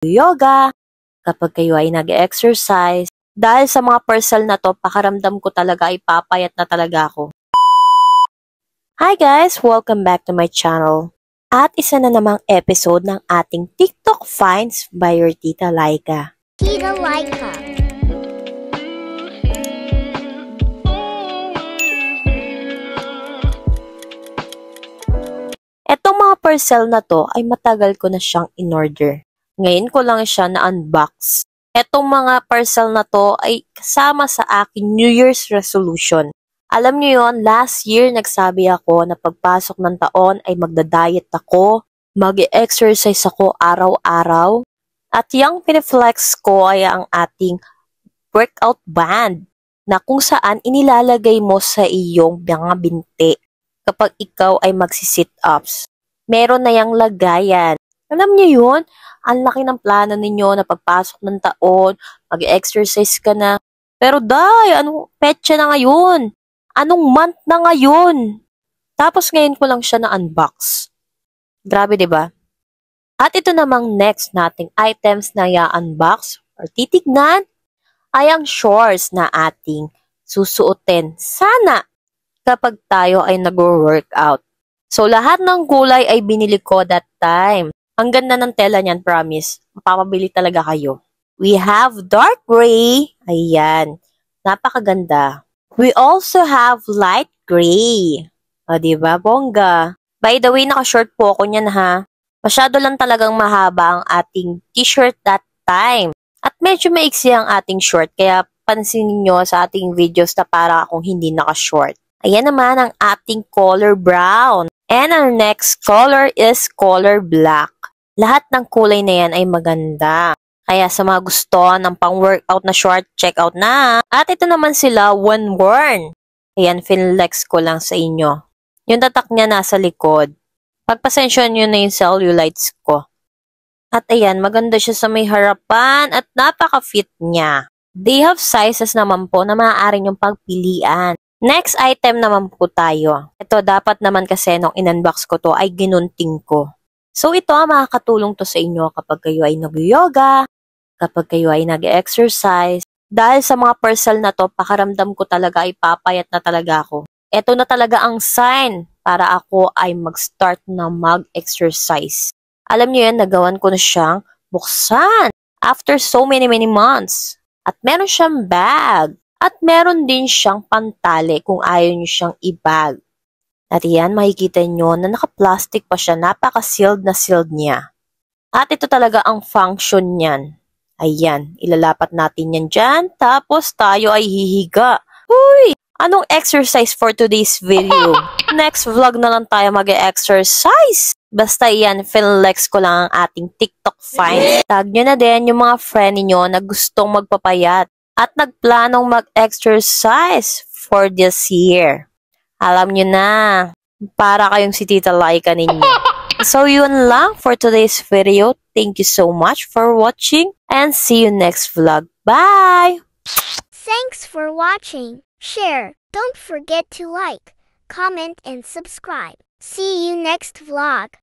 yoga, kapag kayo ay nag-exercise. Dahil sa mga parcel na to, pakaramdam ko talaga ay papayat na talaga ako. Hi guys! Welcome back to my channel. At isa na namang episode ng ating TikTok Finds by your Tita Laika. Tita Laika. Etong mga parcel na to ay matagal ko na siyang in-order. Ngayon ko lang siya na-unbox. Etong mga parcel na to ay kasama sa aking New Year's resolution. Alam niyo yon, last year nagsabi ako na pagpasok ng taon ay magda-diet ako, mag-exercise ako araw-araw, at yung piniflex ko ay ang ating workout band na kung saan inilalagay mo sa iyong mga binti kapag ikaw ay magsi-sit-ups. Meron na yung lagayan. Alam niyo yun? Ang laki ng plano ninyo na pagpasok ng taon, mag-exercise ka na. Pero anong petsa na ngayon? Anong month na ngayon? Tapos ngayon ko lang siya na-unbox. Grabe, 'di ba? At ito namang next nating items na i-unbox or titignan ay ang shorts na ating susuotin. Sana kapag tayo ay nag-workout. So lahat ng kulay ay binili ko that time. Ang ganda ng tela niyan, promise. Mapapabili talaga kayo. We have dark gray. Ayan. Napakaganda. We also have light gray. O, diba? Bongga. By the way, naka-short po ako niyan, ha. Masyado lang talagang mahaba ang ating t-shirt that time. At medyo maiksi ang ating short. Kaya pansinin nyo sa ating videos na para akong hindi naka-short. Ayan naman ang ating color brown. And our next color is color black. Lahat ng kulay na yan ay maganda. Kaya sa mga gusto ng pang-workout na short, check out na. At ito naman sila, one worn. Ayan, finlex ko lang sa inyo. Yung tatak niya nasa likod. Pagpasensyon nyo na yung cellulites ko. At ayan, maganda siya sa may harapan at napaka-fit niya. They have sizes naman po na maaari nyong pagpilian. Next item naman po tayo. Ito, dapat naman kasi nung in-unbox ko to ay ginunting ko. So ito, makakatulong to sa inyo kapag kayo ay nag-yoga, kapag kayo ay nag-exercise. Dahil sa mga parcel na to, pakaramdam ko talaga ay papayat na talaga ako. Ito na talaga ang sign para ako ay mag-start na mag-exercise. Alam niyo yan, nagawan ko na siyang buksan after so many months. At meron siyang bag. At meron din siyang pantali kung ayaw niyo siyang i-bag. At yan, makikita nyo na naka-plastic pa siya. Napaka-sealed na sealed niya. At ito talaga ang function niyan. Ayan, ilalapat natin yan dyan. Tapos tayo ay hihiga. Uy! Anong exercise for today's video? Next vlog na lang tayo mag-exercise. Basta yan, finlex ko lang ang ating TikTok finds. Tag nyo na din yung mga friend niyo na gustong magpapayat at nagplanong mag-exercise for this year. Alam nyo na, para kayong si Tita Laika ninyo. So yun lang for today's video. Thank you so much for watching and see you next vlog. Bye! Thanks for watching. Share. Don't forget to like, comment, and subscribe. See you next vlog.